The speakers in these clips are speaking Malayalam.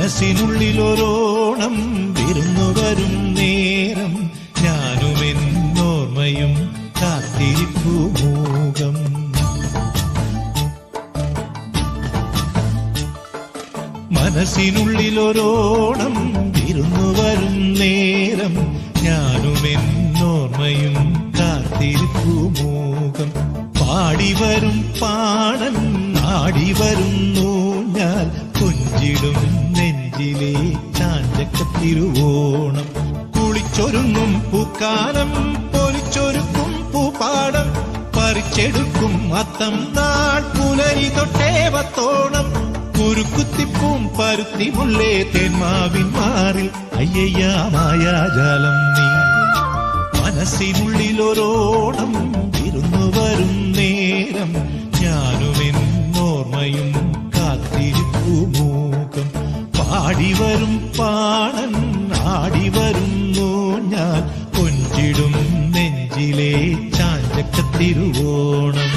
മനസ്സിനുള്ളിലൊരോണം വിരുന്നു വരും നേരം ഞാനുമെന്നോർമ്മയും കാത്തിരിപ്പു മൂകം. മനസ്സിനുള്ളിലൊരോണം വിരുന്നു വരും നേരം ഞാനുമെന്നോർമ്മയും കാത്തിരിപ്പു മൂകം. പാടിവരും പാടൻ ആടിവരുന്നു ഞാൻ കൊഞ്ചിടും നെഞ്ചിലെ ചാഞ്ചക്കത്തിരുവോണം. കുളിച്ചൊരുങ്ങും പൂക്കാലം പൊലിച്ചൊരുക്കും പൂപ്പാടം പറിച്ചെടുക്കും അത്തം നാൾ പുലരി തൊട്ടേവത്തോണം. കുരുക്കുത്തിപ്പൂം പരുത്തി മുള്ളേ തേന്മാവിൻ മാറിൽ അയ്യയ്യാ മായാജാലം നീ. മനസ്സിനുള്ളിലൊരോണം വിരുന്നു വരും നേരം ഞാനുമെന്നോർമ്മയും കാത്തിരിപ്പു മൂകം. പാടിവരും പാടൻ ആടിവരുന്നു ഞാൻ കൊഞ്ചിടും നെഞ്ചിലെ ചാഞ്ചക്കത്തിരുവോണം.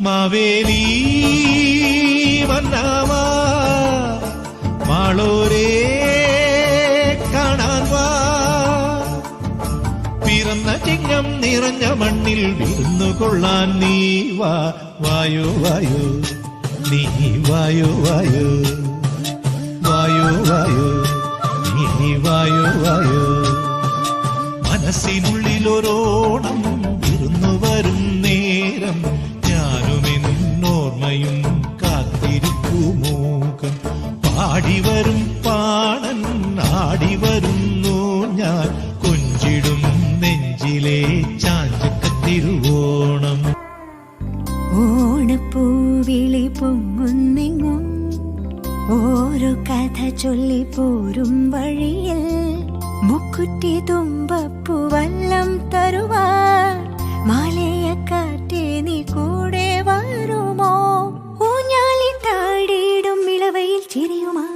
മാവേലി വന്നാവാ മാളോരേ കാണാൻ വാ. പിറന്ന ചിങ്ങം നിറഞ്ഞ മണ്ണിൽ വിരുന്നു കൊള്ളാൻ നീ വാ. വായോ വായോ നീ വായോ വായോ വായോ വായോ നീ വായോ വായോ. മനസ്സിനുള്ളിലൊരോണം വിരുന്നു വരും നേരം ഞാനുമെന്നോർമ്മയും കാത്തിരിപ്പു മൂകം. പാടിവരും പാടൻ ആടിവരുന്നു ഞാൻ കൊഞ്ചിടും നെഞ്ചിലെ ചാഞ്ചക്കത്തിരുവോണം. ഓണപ്പൂവിളി പൊങ്ങുന്നെങ്ങും ഓരോ കഥ ചൊല്ലി പോരും വഴിയിൽ മുക്കുറ്റി തുമ്പപ്പൂവല്ലം തരുവാൻ മാലയക്കാറ്റേ നീ കൂടെ വരുമോ? ഊഞ്ഞാലി താടിയിടും ഇളവയിൽ ചിരിയുമാ